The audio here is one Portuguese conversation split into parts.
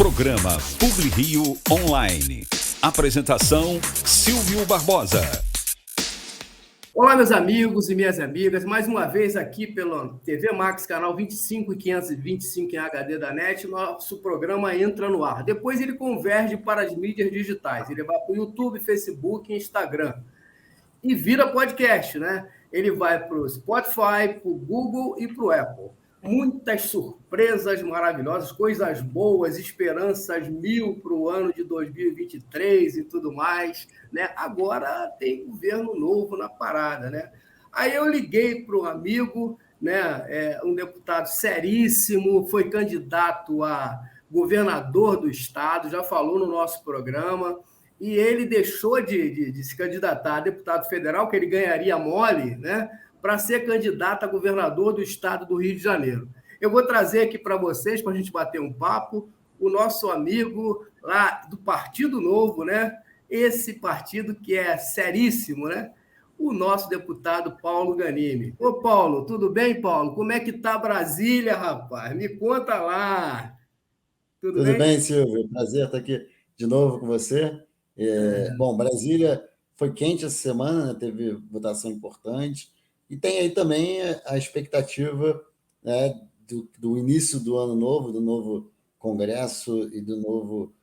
Programa PubliRio Online. Apresentação, Silvio Barbosa. Olá, meus amigos e minhas amigas. Mais uma vez aqui pela TV Max, canal 25 e 525 em HD da NET, nosso programa entra no ar. Depois ele converge para as mídias digitais. Ele vai para o YouTube, Facebook e Instagram. E vira podcast, né? Ele vai para o Spotify, para o Google e para o Apple. Muitas surpresas maravilhosas, coisas boas, esperanças mil para o ano de 2023 e tudo mais, né? Agora tem governo novo na parada, né? Aí eu liguei para um amigo, né? Um deputado seríssimo, foi candidato a governador do estado, já falou no nosso programa, e ele deixou de se candidatar a deputado federal, que ele ganharia mole, né? Para ser candidato a governador do estado do Rio de Janeiro. Eu vou trazer aqui para vocês, para a gente bater um papo, o nosso amigo lá do Partido Novo, né? Esse partido que é seríssimo, né? O nosso deputado Paulo Ganimi. Ô, Paulo, tudo bem, Paulo? Como é que tá Brasília, rapaz? Me conta lá. Tudo Tudo bem? bem, Silvio? Prazer estar aqui de novo com você. Bom, Brasília foi quente essa semana, né? Teve votação importante, e tem aí também a expectativa, né, do início do ano novo, do novo Congresso e do novo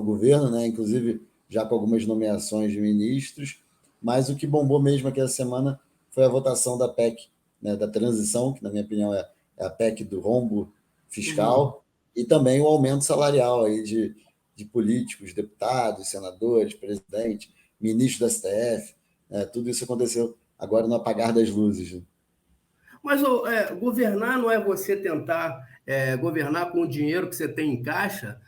governo, né? Inclusive já com algumas nomeações de ministros, mas o que bombou mesmo aqui essa semana foi a votação da PEC, né, da transição, que na minha opinião é a PEC do rombo fiscal, e também o aumento salarial aí de políticos, deputados, senadores, presidente, ministro da STF, tudo isso aconteceu agora no apagar das luzes. Né? Mas governar não é você tentar governar com o dinheiro que você tem em caixa,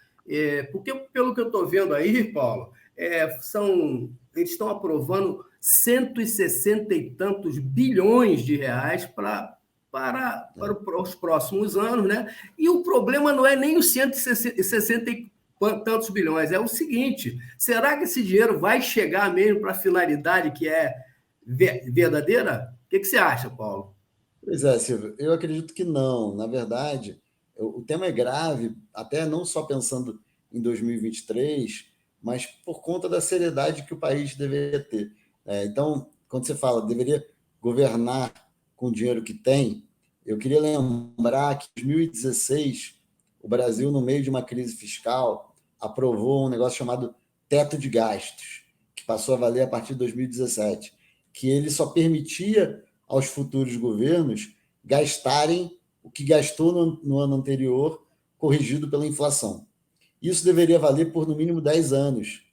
porque, pelo que eu estou vendo aí, Paulo, eles estão aprovando 160 e tantos bilhões de reais para os próximos anos, né? E o problema não é nem os 160 e tantos bilhões, é o seguinte: será que esse dinheiro vai chegar mesmo para a finalidade que é verdadeira? O que você acha, Paulo? Pois é, Silvio, eu acredito que não. Na verdade, o tema é grave, até não só pensando em 2023, mas por conta da seriedade que o país deveria ter. Então, quando você fala deveria governar com o dinheiro que tem, eu queria lembrar que em 2016, o Brasil, no meio de uma crise fiscal, aprovou um negócio chamado teto de gastos, que passou a valer a partir de 2017, que ele só permitia aos futuros governos gastarem o que gastou no ano anterior, corrigido pela inflação. Isso deveria valer por, no mínimo, 10 anos,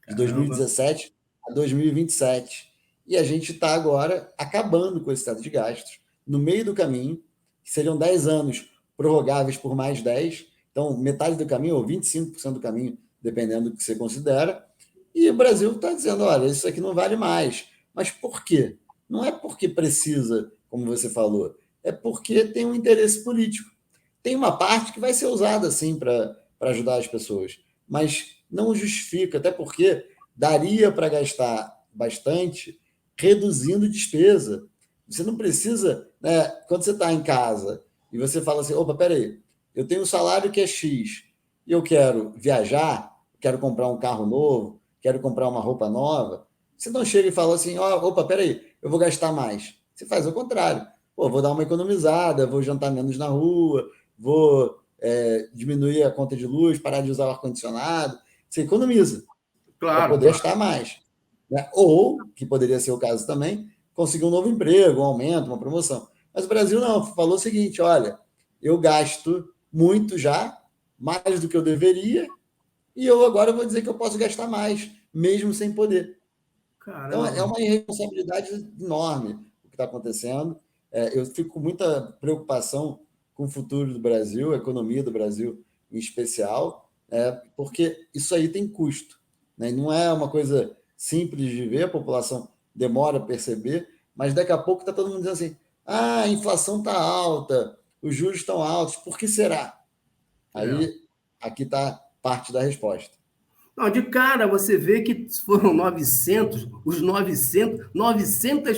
de 2017 a 2027. E a gente está agora acabando com esse teto de gastos, no meio do caminho, que seriam 10 anos prorrogáveis por mais 10, então metade do caminho, ou 25% do caminho, dependendo do que você considera, e o Brasil está dizendo, olha, isso aqui não vale mais. Mas por quê? Não é porque precisa, como você falou, é porque tem um interesse político. Tem uma parte que vai ser usada, sim, para ajudar as pessoas, mas não justifica, até porque daria para gastar bastante reduzindo despesa. Você não precisa, né, quando você está em casa e você fala assim, opa, peraí, eu tenho um salário que é X e eu quero viajar, quero comprar um carro novo, quero comprar uma roupa nova, você não chega e fala assim, opa, peraí, eu vou gastar mais. Você faz o contrário. Pô, vou dar uma economizada, vou jantar menos na rua, vou diminuir a conta de luz, parar de usar o ar-condicionado. Você economiza para poder gastar mais. Né? Ou, que poderia ser o caso também, conseguir um novo emprego, um aumento, uma promoção. Mas o Brasil não, falou o seguinte, olha, eu gasto muito já, mais do que eu deveria, e eu agora vou dizer que eu posso gastar mais, mesmo sem poder. Caramba. Então, é uma irresponsabilidade enorme o que está acontecendo. Eu fico com muita preocupação com o futuro do Brasil, a economia do Brasil em especial, porque isso aí tem custo. Né? Não é uma coisa simples de ver, a população demora a perceber, mas daqui a pouco está todo mundo dizendo assim, a inflação está alta, os juros estão altos, por que será? Aí, aqui está parte da resposta. Não, de cara, você vê que foram 900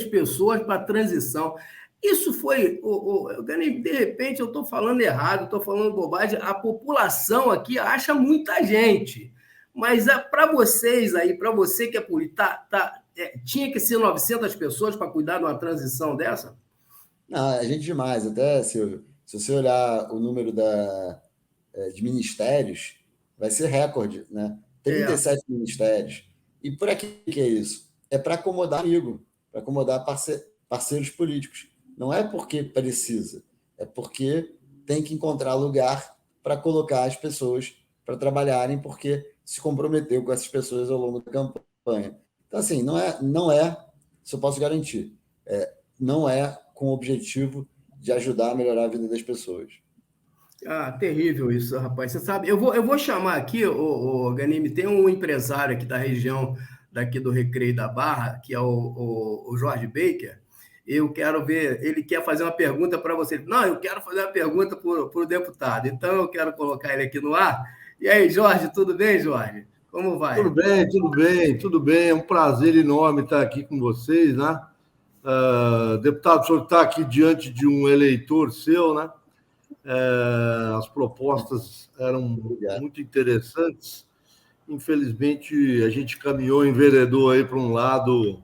pessoas para a transição. Isso foi, de repente eu estou falando errado, estou falando bobagem, a população aqui acha muita gente, mas para vocês aí, para você que é político, tinha que ser 900 pessoas para cuidar de uma transição dessa? Não, a gente demais, até se você olhar o número de ministérios, vai ser recorde, né? 37 ministérios. E por aqui que é isso? É para acomodar amigo, para acomodar parceiros políticos. Não é porque precisa, é porque tem que encontrar lugar para colocar as pessoas para trabalharem, porque se comprometeu com essas pessoas ao longo da campanha. Então, assim, não é, isso eu posso garantir, não é com o objetivo de ajudar a melhorar a vida das pessoas. Terrível isso, rapaz. Você sabe, eu vou chamar aqui, o Ganime, tem um empresário aqui da região, daqui do Recreio da Barra, que é o Jorge Baker. Eu quero ver, ele quer fazer uma pergunta para você. Não, eu quero fazer uma pergunta para o deputado. Então, eu quero colocar ele aqui no ar. E aí, Jorge, tudo bem, Jorge? Como vai? Tudo bem, tudo bem, tudo bem. É um prazer enorme estar aqui com vocês, né? Deputado, o senhor está aqui diante de um eleitor seu, né? As propostas eram muito interessantes. Infelizmente, a gente caminhou, enveredou aí para um lado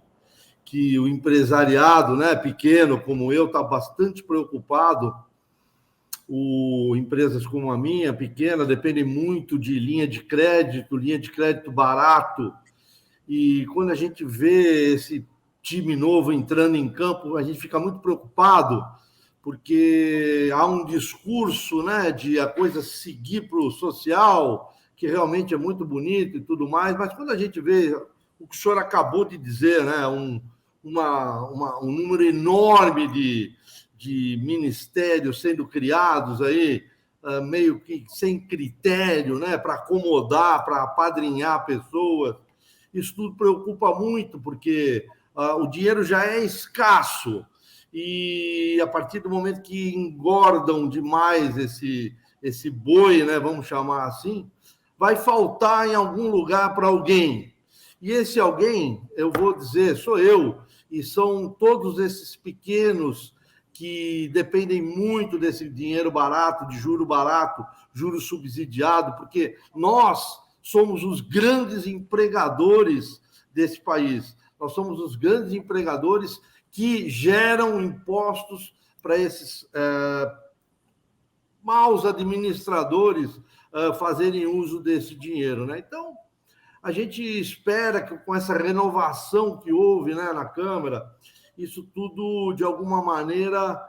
que o empresariado, né, pequeno como eu, está bastante preocupado. Empresas como a minha, pequena, dependem muito de linha de crédito barato. E quando a gente vê esse time novo entrando em campo, a gente fica muito preocupado, porque há um discurso, né, de a coisa seguir para o social, que realmente é muito bonito e tudo mais, mas quando a gente vê o que o senhor acabou de dizer, né, um número enorme de ministérios sendo criados aí, meio que sem critério, né, para acomodar, para apadrinhar pessoas, isso tudo preocupa muito, porque o dinheiro já é escasso, e a partir do momento que engordam demais esse boi, né, vamos chamar assim, vai faltar em algum lugar para alguém. E esse alguém, eu vou dizer, sou eu, e são todos esses pequenos que dependem muito desse dinheiro barato, de juro barato, juro subsidiado, porque nós somos os grandes empregadores desse país. Nós somos os grandes empregadores que geram impostos para esses maus administradores fazerem uso desse dinheiro, né? Então, a gente espera que com essa renovação que houve, né, na Câmara, isso tudo, de alguma maneira,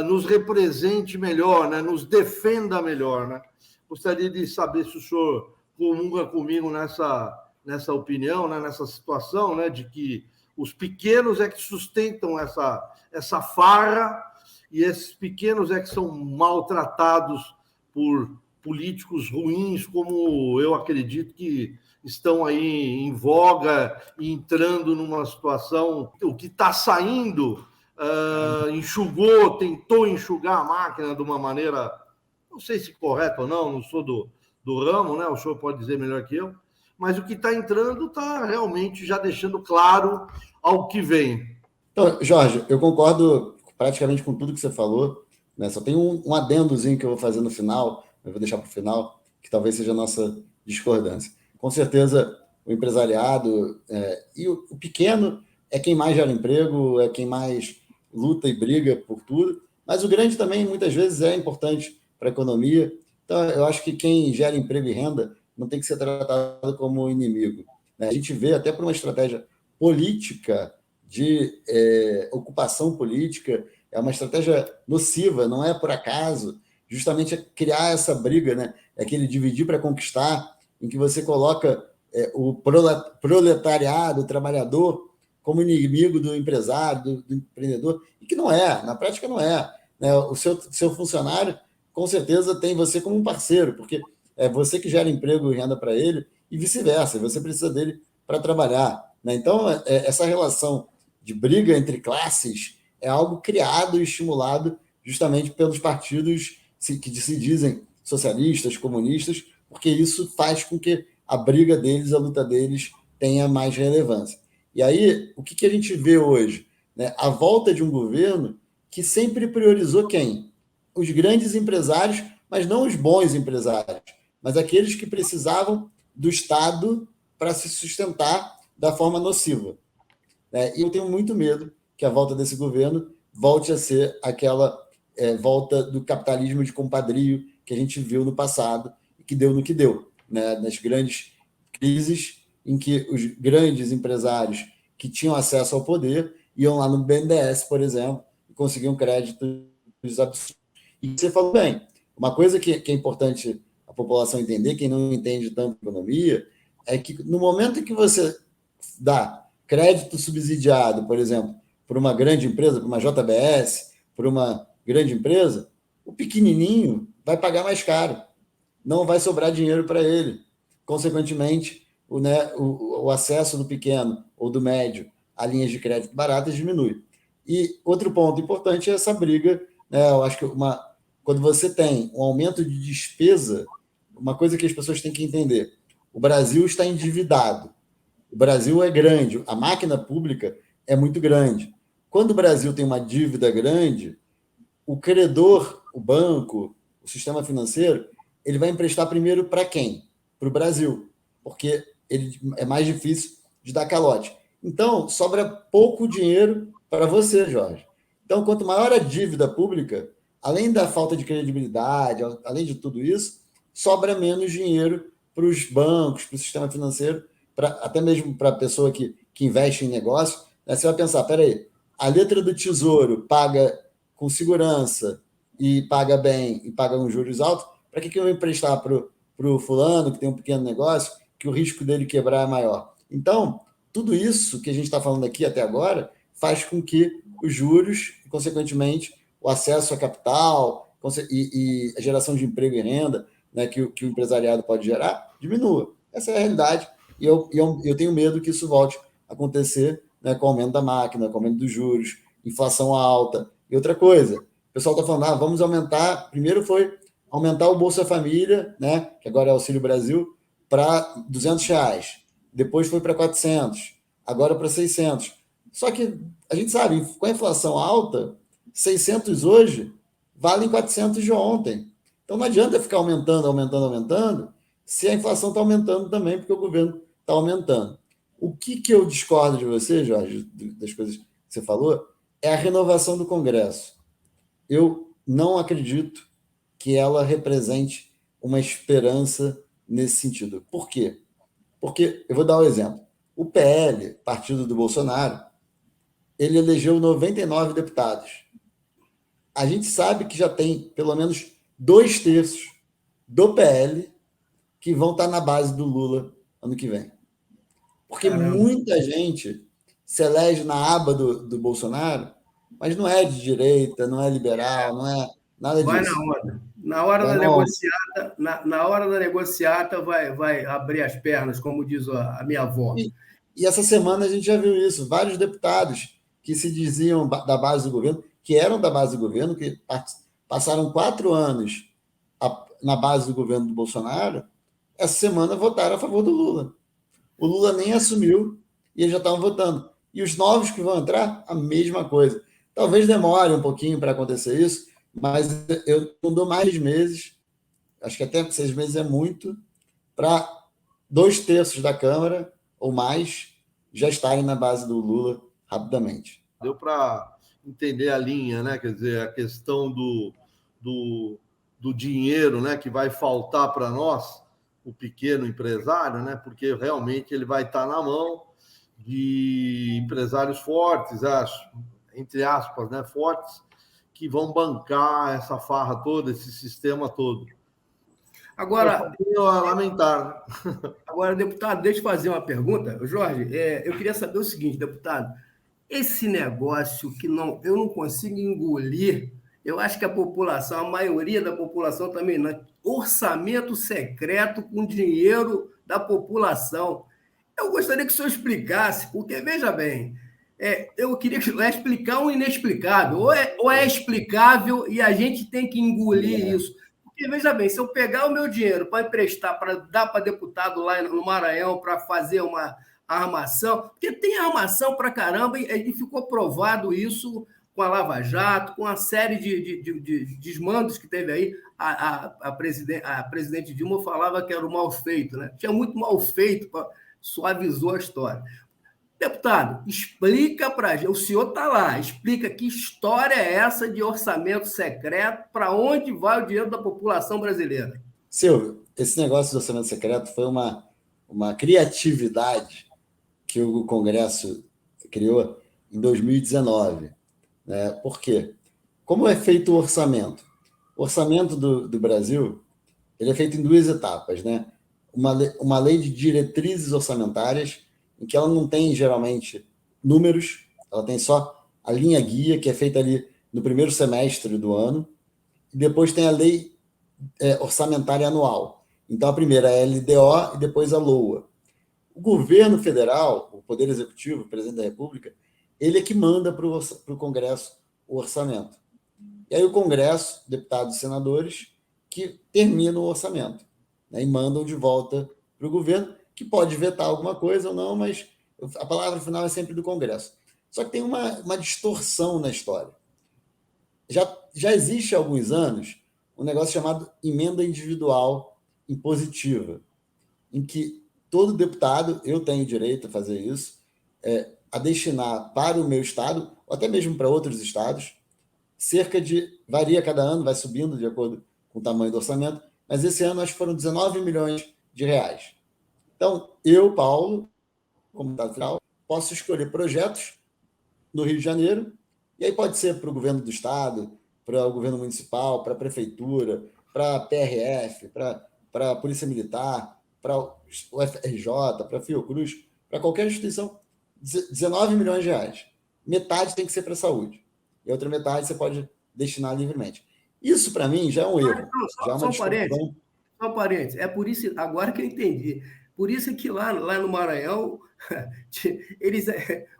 nos represente melhor, né, nos defenda melhor, né? Gostaria de saber se o senhor comunga comigo nessa opinião, né, nessa situação, né, de que os pequenos é que sustentam essa farra, e esses pequenos é que são maltratados por políticos ruins, como eu acredito que estão aí em voga e entrando numa situação. O que está saindo tentou enxugar a máquina de uma maneira, não sei se correta ou não sou do ramo, né? O senhor pode dizer melhor que eu, mas o que está entrando está realmente já deixando claro ao que vem. Então, Jorge, eu concordo praticamente com tudo que você falou, né? Só tem um adendozinho que eu vou fazer no final, eu vou deixar para o final, que talvez seja a nossa discordância. Com certeza, o empresariado e o pequeno é quem mais gera emprego, é quem mais luta e briga por tudo, mas o grande também, muitas vezes, é importante para a economia. Então, eu acho que quem gera emprego e renda não tem que ser tratado como inimigo, né? A gente vê até por uma estratégia política de ocupação política, é uma estratégia nociva, não é por acaso, justamente é criar essa briga, né? É aquele dividir para conquistar, em que você coloca o proletariado, o trabalhador, como inimigo do empresário, do empreendedor, e que não é, na prática não é, né? O seu funcionário, com certeza, tem você como um parceiro, porque é você que gera emprego e renda para ele, e vice-versa, você precisa dele para trabalhar, né? Então, essa relação de briga entre classes é algo criado e estimulado justamente pelos partidos que se dizem socialistas, comunistas, porque isso faz com que a briga deles, a luta deles, tenha mais relevância. E aí, o que a gente vê hoje? Né? A volta de um governo que sempre priorizou quem? Os grandes empresários, mas não os bons empresários, mas aqueles que precisavam do Estado para se sustentar da forma nociva. E eu tenho muito medo que a volta desse governo volte a ser aquela volta do capitalismo de compadrio que a gente viu no passado e que deu no que deu, né? Nas grandes crises em que os grandes empresários que tinham acesso ao poder iam lá no BNDES, por exemplo, e conseguiam créditos absurdos. E você falou bem, uma coisa que é importante a população entender, quem não entende tanto economia, é que no momento em que você dá crédito subsidiado, por exemplo, para uma grande empresa, para uma JBS, para uma grande empresa, o pequenininho vai pagar mais caro, não vai sobrar dinheiro para ele. Consequentemente, o acesso do pequeno ou do médio a linhas de crédito baratas diminui. E outro ponto importante é essa briga, né? Eu acho que quando você tem um aumento de despesa, uma coisa que as pessoas têm que entender, o Brasil está endividado. O Brasil é grande, a máquina pública é muito grande. Quando o Brasil tem uma dívida grande, o credor, o banco, o sistema financeiro, ele vai emprestar primeiro para quem? Para o Brasil, porque ele é mais difícil de dar calote. Então, sobra pouco dinheiro para você, Jorge. Então, quanto maior a dívida pública, além da falta de credibilidade, além de tudo isso, sobra menos dinheiro para os bancos, para o sistema financeiro, até mesmo para a pessoa que investe em negócio. Né? Você vai pensar, peraí, a letra do Tesouro paga com segurança e paga bem e paga uns juros altos, para que eu vou emprestar para o fulano que tem um pequeno negócio, que o risco dele quebrar é maior? Então, tudo isso que a gente está falando aqui até agora faz com que os juros, e, consequentemente, o acesso a capital e a geração de emprego e renda, né, que o empresariado pode gerar, diminua. Essa é a realidade. E eu tenho medo que isso volte a acontecer, né, com o aumento da máquina, com o aumento dos juros, inflação alta. E outra coisa, o pessoal está falando, vamos aumentar. Primeiro foi aumentar o Bolsa Família, né, que agora é Auxílio Brasil, para R$200. Depois foi para 400, agora para 600. Só que a gente sabe, com a inflação alta, 600 hoje valem 400 de ontem. Então não adianta ficar aumentando, se a inflação está aumentando também, porque o governo está aumentando. O que eu discordo de você, Jorge, das coisas que você falou, é a renovação do Congresso. Eu não acredito que ela represente uma esperança nesse sentido. Por quê? Porque, eu vou dar um exemplo, o PL, partido do Bolsonaro, ele elegeu 99 deputados. A gente sabe que já tem pelo menos 2/3 do PL que vão estar na base do Lula ano que vem. Porque muita gente se elege na aba do Bolsonaro, mas não é de direita, não é liberal, não é nada disso. Vai na onda. Na hora da negociata vai abrir as pernas, como diz a minha avó. E essa semana a gente já viu isso. Vários deputados que se diziam da base do governo, que eram da base do governo, que passaram 4 anos na base do governo do Bolsonaro, essa semana votaram a favor do Lula. O Lula nem assumiu e eles já estavam votando. E os novos que vão entrar, a mesma coisa. Talvez demore um pouquinho para acontecer isso, mas eu não dou mais meses, acho que até 6 meses é muito, para 2/3 da Câmara ou mais já estarem na base do Lula rapidamente. Deu para entender a linha, né? Quer dizer, a questão do dinheiro, né, que vai faltar para nós, o pequeno empresário, né? Porque realmente ele vai estar na mão de empresários fortes, entre aspas, né, fortes, que vão bancar essa farra toda, esse sistema todo. Agora, lamentar. Agora, deputado, deixa eu fazer uma pergunta. Jorge, eu queria saber o seguinte, deputado, esse negócio que eu não consigo engolir, eu acho que a população, a maioria da população também não, orçamento secreto com dinheiro da população. Eu gostaria que o senhor explicasse, porque, veja bem, eu queria explicar o inexplicável. Ou é explicável e a gente tem que engolir isso. Porque, veja bem, se eu pegar o meu dinheiro para emprestar, para dar para deputado lá no Maranhão para fazer uma armação, porque tem armação para caramba e ficou provado isso com a Lava Jato, com a série de desmandos que teve aí. A presidente Dilma falava que era o mal feito, né? Tinha muito mal feito, suavizou a história. Deputado, explica para a gente, o senhor está lá, explica que história é essa de orçamento secreto, para onde vai o dinheiro da população brasileira? Silvio, esse negócio do orçamento secreto foi uma criatividade que o Congresso criou em 2019. Né? Por quê? Como é feito o orçamento? O orçamento do Brasil ele é feito em duas etapas. Né? Uma lei de diretrizes orçamentárias, em que ela não tem, geralmente, números, ela tem só a linha guia, que é feita ali no primeiro semestre do ano, e depois tem a lei orçamentária anual. Então, a primeira é a LDO e depois a LOA. O governo federal, o Poder Executivo, o presidente da República, ele é que manda para o Congresso o orçamento. E aí o Congresso, deputados e senadores, que terminam o orçamento, né, e mandam de volta para o governo, que pode vetar alguma coisa ou não, mas a palavra final é sempre do Congresso. Só que tem uma distorção na história. Já existe há alguns anos um negócio chamado emenda individual impositiva, em que todo deputado, eu tenho direito a fazer isso, a destinar para o meu estado, ou até mesmo para outros estados, varia cada ano, vai subindo de acordo com o tamanho do orçamento, mas esse ano acho que foram 19 milhões de reais. Então, eu, Paulo, como deputado federal, posso escolher projetos no Rio de Janeiro, e aí pode ser para o governo do estado, para o governo municipal, para a prefeitura, para a PRF, para a Polícia Militar, para o FRJ, para a Fiocruz, para qualquer instituição, 19 milhões de reais. Metade tem que ser para a saúde, e a outra metade você pode destinar livremente. Isso, para mim, já é um erro. Já é uma distorção. Só um parênteses. É por isso, agora que eu entendi. Por isso que lá no Maranhão, eles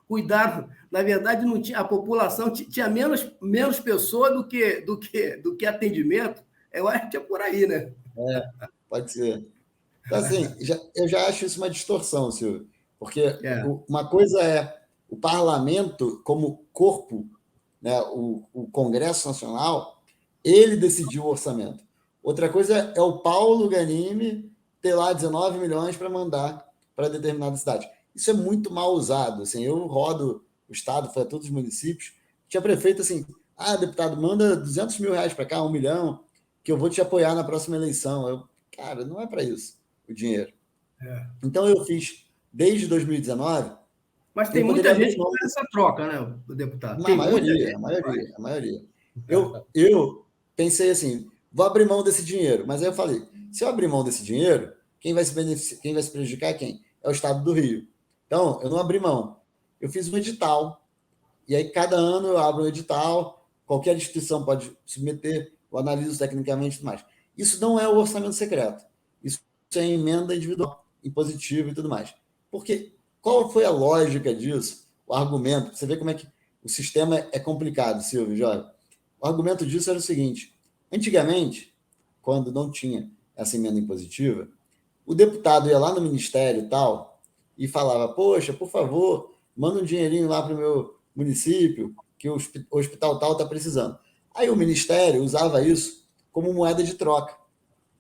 cuidaram. Na verdade, não tinha, a população tinha menos pessoa do que atendimento. Eu acho que é por aí, né? Pode ser. Então, assim, eu já acho isso uma distorção, Silvio, porque uma coisa é o parlamento como corpo, né, o Congresso Nacional, ele decidiu o orçamento. Outra coisa é o Paulo Ganimi ter lá 19 milhões para mandar para determinada cidade. Isso é muito mal usado. Assim, eu rodo o estado, foi a todos os municípios, tinha prefeito assim, deputado, manda 200 mil reais para cá, 1 milhão, que eu vou te apoiar na próxima eleição. Cara, não é para isso o dinheiro. Então, eu fiz, desde 2019... Mas tem muita gente que faz essa troca, né, o deputado? A maioria. Eu pensei assim, vou abrir mão desse dinheiro. Mas aí eu falei, se eu abrir mão desse dinheiro, quem vai se prejudicar é quem? É o Estado do Rio. Então, eu não abri mão. Eu fiz um edital. E aí, cada ano eu abro um edital, qualquer instituição pode submeter, eu analiso tecnicamente e tudo mais. Isso não é o orçamento secreto. Isso é emenda individual, impositiva e tudo mais. Porque qual foi a lógica disso? O argumento, você vê como é que o sistema é complicado, Silvio, Jorge. O argumento disso era o seguinte, antigamente, quando não tinha essa emenda impositiva, o deputado ia lá no ministério e tal, e falava, poxa, por favor, manda um dinheirinho lá para o meu município, que o hospital tal está precisando. Aí o ministério usava isso como moeda de troca.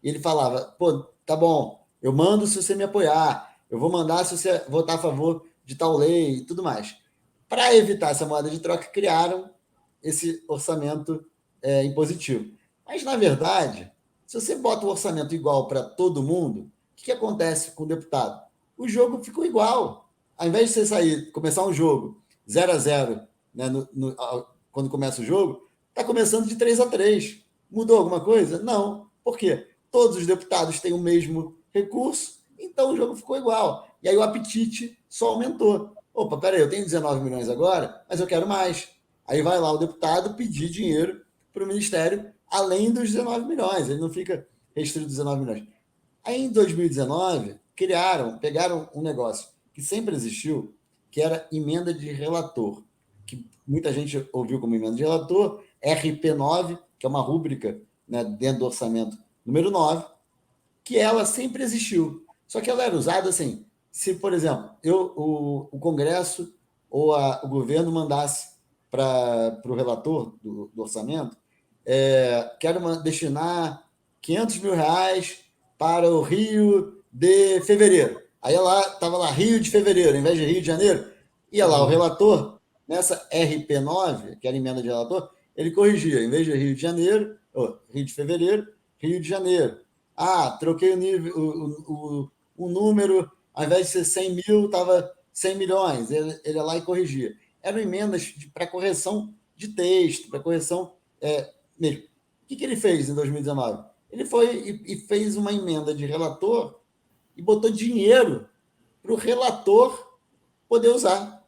E ele falava, pô, tá bom, eu mando se você me apoiar, eu vou mandar se você votar a favor de tal lei e tudo mais. Para evitar essa moeda de troca, criaram esse orçamento impositivo. Mas, na verdade, se você bota o orçamento igual para todo mundo, o que acontece com o deputado? O jogo ficou igual. Ao invés de você começar um jogo 0-0, né, quando começa o jogo, está começando de 3-3. Mudou alguma coisa? Não. Por quê? Todos os deputados têm o mesmo recurso, então o jogo ficou igual. E aí o apetite só aumentou. Opa, peraí, eu tenho 19 milhões agora, mas eu quero mais. Aí vai lá o deputado pedir dinheiro para o Ministério, além dos 19 milhões. Ele não fica restrito a 19 milhões. Aí em 2019, pegaram um negócio que sempre existiu, que era emenda de relator, que muita gente ouviu como emenda de relator, RP9, que é uma rúbrica, né, dentro do orçamento número 9, que ela sempre existiu. Só que ela era usada assim, se, por exemplo, o Congresso ou o governo mandasse para o relator do orçamento, quero destinar R$ 500 mil para o Rio de Fevereiro. Aí estava lá Rio de Fevereiro, em vez de Rio de Janeiro. Ia lá o relator, nessa RP9, que era emenda de relator, ele corrigia, em vez de Rio de Janeiro, Rio de Fevereiro, Rio de Janeiro. Troquei o número, ao invés de ser 100 mil, estava 100 milhões. Ele ia lá e corrigia. Eram emendas para correção de texto, para correção mesmo. O que ele fez em 2019? Ele foi e fez uma emenda de relator e botou dinheiro para o relator poder usar.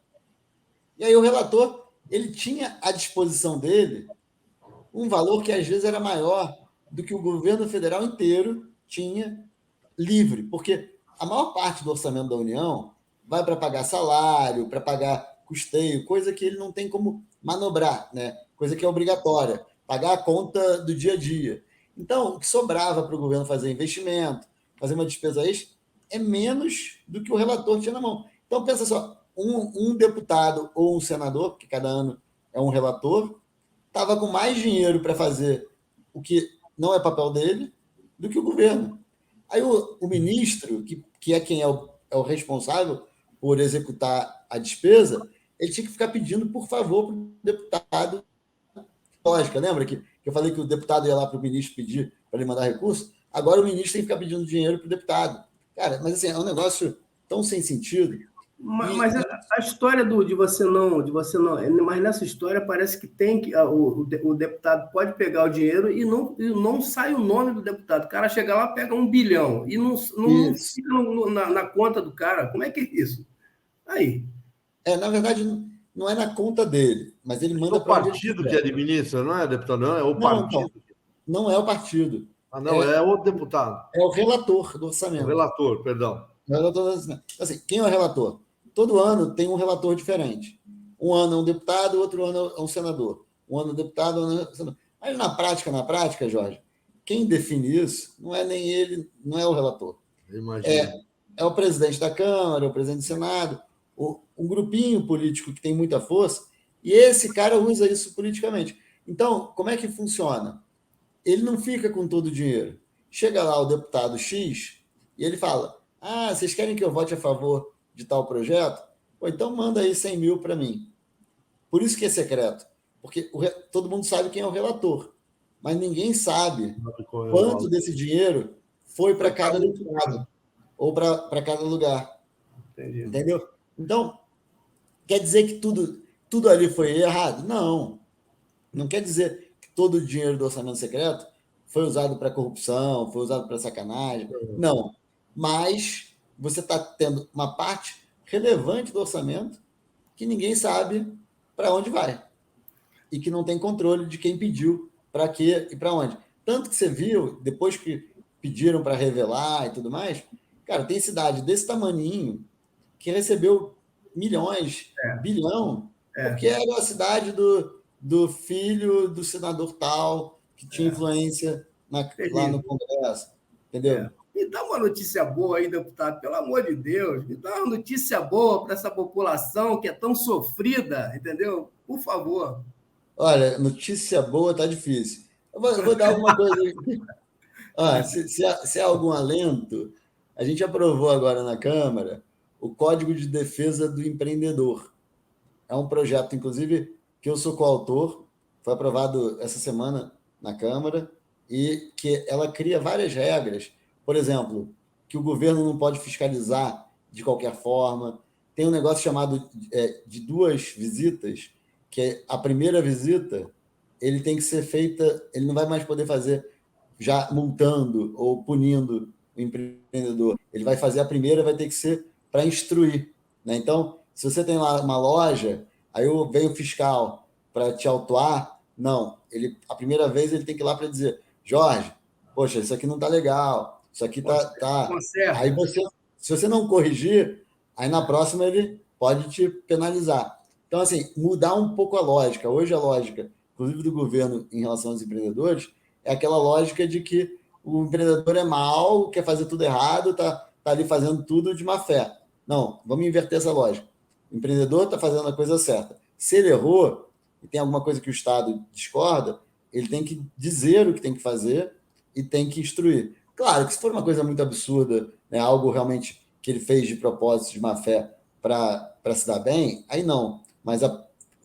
E aí o relator, ele tinha à disposição dele um valor que às vezes era maior do que o governo federal inteiro tinha livre, porque a maior parte do orçamento da União vai para pagar salário, para pagar custeio, coisa que ele não tem como manobrar, né? Coisa que é obrigatória, pagar a conta do dia a dia. Então, o que sobrava para o governo fazer investimento, fazer uma despesa extra, é menos do que o relator tinha na mão. Então, pensa só, um deputado ou um senador, porque cada ano é um relator, estava com mais dinheiro para fazer o que não é papel dele do que o governo. Aí o ministro, que é quem é o responsável por executar a despesa, ele tinha que ficar pedindo, por favor, para o deputado. Lógica, lembra que eu falei que o deputado ia lá para o ministro pedir para ele mandar recurso? Agora o ministro tem que ficar pedindo dinheiro para o deputado. Cara, mas assim, é um negócio tão sem sentido. Mas a história de você não, mas nessa história parece que tem que o deputado pode pegar o dinheiro e não sai o nome do deputado. O cara chega lá, pega 1 bilhão e não fica na conta do cara. Como é que é isso? Aí. Na verdade, não é na conta dele, mas ele manda para o partido que administra, não é, deputado? Não, é o partido. Não é o partido. É o deputado. É o relator do orçamento. O relator, perdão. O relator do orçamento. Assim, quem é o relator? Todo ano tem um relator diferente. Um ano é um deputado, outro ano é um senador. Um ano é um deputado, outro ano é um senador. Mas na prática, Jorge, quem define isso não é nem ele, não é o relator. É o presidente da Câmara, o presidente do Senado, um grupinho político que tem muita força, e esse cara usa isso politicamente. Então, como é que funciona? Ele não fica com todo o dinheiro. Chega lá o deputado X e ele fala: vocês querem que eu vote a favor de tal projeto? Então manda aí 100 mil para mim. Por isso que é secreto. Porque todo mundo sabe quem é o relator, mas ninguém sabe quanto desse dinheiro foi para cada deputado ou para cada lugar. Entendi. Entendeu? Então, quer dizer que tudo ali foi errado? Não. Não quer dizer que todo o dinheiro do orçamento secreto foi usado para corrupção, foi usado para sacanagem. Não. Mas você está tendo uma parte relevante do orçamento que ninguém sabe para onde vai e que não tem controle de quem pediu, para quê e para onde. Tanto que você viu, depois que pediram para revelar e tudo mais, cara, tem cidade desse tamaninho que recebeu milhões, bilhão, porque era a cidade do filho do senador tal, que tinha influência lá no Congresso, entendeu? Me dá uma notícia boa aí, deputado, pelo amor de Deus. Me dá uma notícia boa para essa população que é tão sofrida, entendeu? Por favor. Olha, notícia boa tá difícil. Eu vou dar alguma coisa aí. Se há algum alento, a gente aprovou agora na Câmara o Código de Defesa do Empreendedor. É um projeto, inclusive, que eu sou coautor, foi aprovado essa semana na Câmara, e que ela cria várias regras. Por exemplo, que o governo não pode fiscalizar de qualquer forma. Tem um negócio chamado de 2 visitas, que a primeira visita ele tem que ser feita, ele não vai mais poder fazer já multando ou punindo o empreendedor. Ele vai fazer a primeira, vai ter que ser para instruir, né? Então, se você tem lá uma loja, aí vem o fiscal para te autuar, não. A primeira vez ele tem que ir lá para dizer: Jorge, poxa, isso aqui não está legal, isso aqui tá. Aí se você não corrigir, aí na próxima ele pode te penalizar. Então, assim, mudar um pouco a lógica. Hoje a lógica, inclusive do governo em relação aos empreendedores, é aquela lógica de que o empreendedor é mau, quer fazer tudo errado, tá ali fazendo tudo de má fé. Não, vamos inverter essa lógica. O empreendedor está fazendo a coisa certa. Se ele errou, e tem alguma coisa que o Estado discorda, ele tem que dizer o que tem que fazer e tem que instruir. Claro que se for uma coisa muito absurda, né, algo realmente que ele fez de propósito, de má fé, para se dar bem, aí não. Mas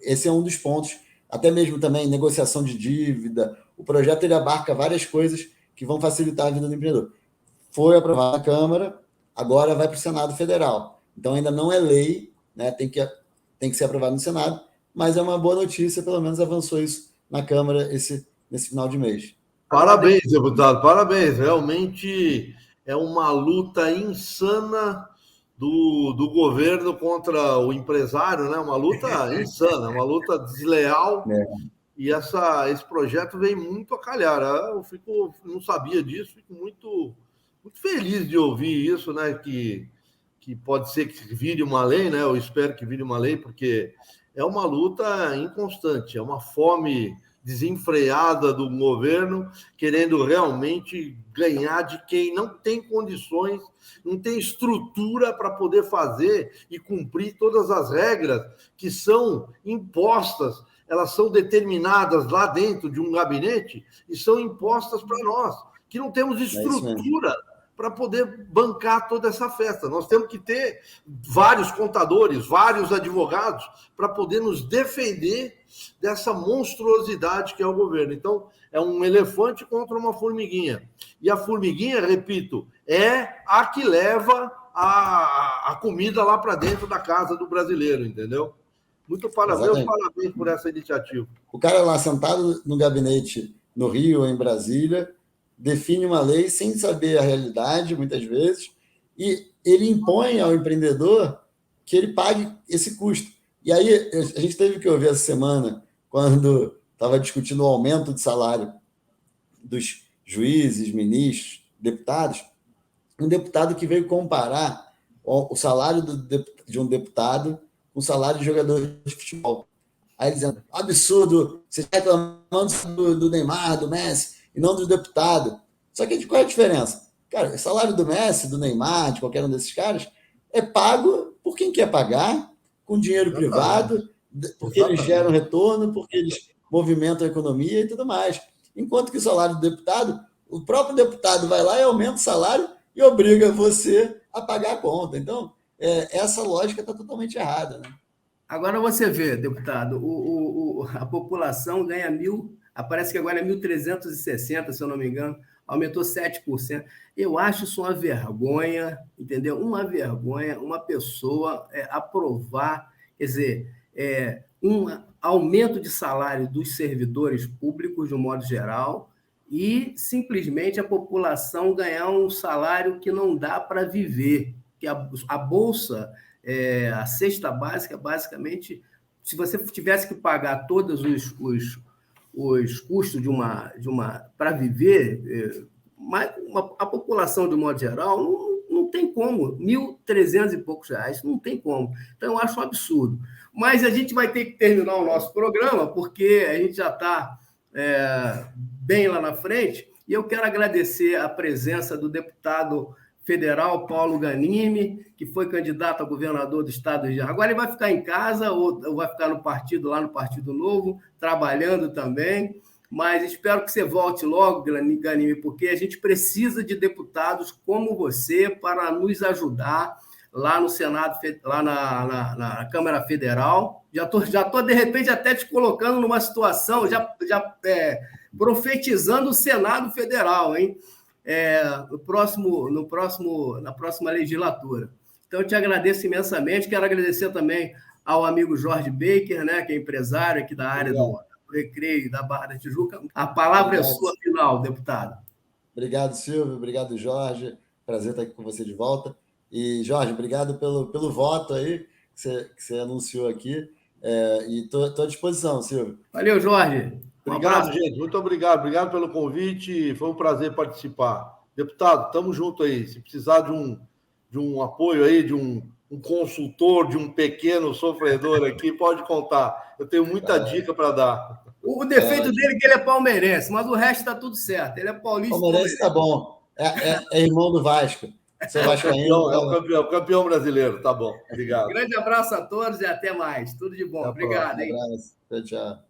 esse é um dos pontos, até mesmo também negociação de dívida. O projeto ele abarca várias coisas que vão facilitar a vida do empreendedor. Foi aprovado na Câmara, agora vai para o Senado Federal. Então ainda não é lei, né, tem que ser aprovado no Senado, mas é uma boa notícia, pelo menos avançou isso na Câmara nesse final de mês. Parabéns, deputado, parabéns. Realmente é uma luta insana do governo contra o empresário, né? Uma luta insana, uma luta desleal. E esse projeto vem muito a calhar. Eu não sabia disso, fico muito, muito feliz de ouvir isso, né? Que pode ser que vire uma lei, né? Eu espero que vire uma lei, porque é uma luta inconstante, é uma fome desenfreada do governo, querendo realmente ganhar de quem não tem condições, não tem estrutura para poder fazer e cumprir todas as regras que são impostas, elas são determinadas lá dentro de um gabinete e são impostas para nós, que não temos estrutura para poder bancar toda essa festa. Nós temos que ter vários contadores, vários advogados, para poder nos defender dessa monstruosidade que é o governo. Então, é um elefante contra uma formiguinha. E a formiguinha, repito, é a que leva a comida lá para dentro da casa do brasileiro, entendeu? Muito parabéns por essa iniciativa. O cara lá sentado no gabinete no Rio ou em Brasília define uma lei sem saber a realidade, muitas vezes, e ele impõe ao empreendedor que ele pague esse custo. E aí, a gente teve que ouvir essa semana, quando estava discutindo o aumento de salário dos juízes, ministros, deputados, um deputado que veio comparar o salário de um deputado com o salário de jogador de futebol. Aí dizendo, absurdo, você está reclamando do Neymar, do Messi, e não do deputado. Só que qual é a diferença? Cara, o salário do Messi, do Neymar, de qualquer um desses caras, é pago por quem quer pagar, com dinheiro privado, porque eles geram retorno, porque eles movimentam a economia e tudo mais. Enquanto que o salário do deputado, o próprio deputado vai lá e aumenta o salário e obriga você a pagar a conta. Então, essa lógica está totalmente errada, né? Agora você vê, deputado, a população ganha parece que agora é 1.360, se eu não me engano, aumentou 7%. Eu acho isso uma vergonha, entendeu? Uma vergonha uma pessoa aprovar, quer dizer, um aumento de salário dos servidores públicos, de um modo geral, e simplesmente a população ganhar um salário que não dá para viver, que a Bolsa, a cesta básica, basicamente, se você tivesse que pagar todos os custos para viver, a população, de um modo geral, não tem como. 1.300 e poucos reais, não tem como. Então, eu acho um absurdo. Mas a gente vai ter que terminar o nosso programa, porque a gente já está bem lá na frente, e eu quero agradecer a presença do deputado federal Paulo Ganimi, que foi candidato a governador do estado de... Agora ele vai ficar em casa ou vai ficar no partido, lá no Partido Novo, trabalhando também, mas espero que você volte logo, Ganimi, porque a gente precisa de deputados como você para nos ajudar lá no Senado, lá na Câmara Federal. Já tô, de repente, até te colocando numa situação, profetizando o Senado Federal, hein? Na próxima legislatura. Então, eu te agradeço imensamente. Quero agradecer também ao amigo Jorge Baker, né, que é empresário aqui da área do Recreio da Barra da Tijuca. A palavra é sua, final, deputado. Obrigado, Silvio. Obrigado, Jorge. Prazer estar aqui com você de volta. E, Jorge, obrigado pelo voto aí que você anunciou aqui. E estou à disposição, Silvio. Valeu, Jorge. Obrigado, gente. Muito obrigado. Obrigado pelo convite. Foi um prazer participar. Deputado, estamos juntos aí. Se precisar de um apoio aí, de um consultor, de um pequeno sofredor aqui, pode contar. Eu tenho muita dica para dar. O defeito dele é que ele é palmeirense, mas o resto está tudo certo. Ele é paulista. Palmeirense está bom. É irmão do Vasco. Seu vascaíno. É o campeão brasileiro. Tá bom. Obrigado. Grande abraço a todos e até mais. Tudo de bom. Obrigado, hein? Um abraço. Tchau, tchau.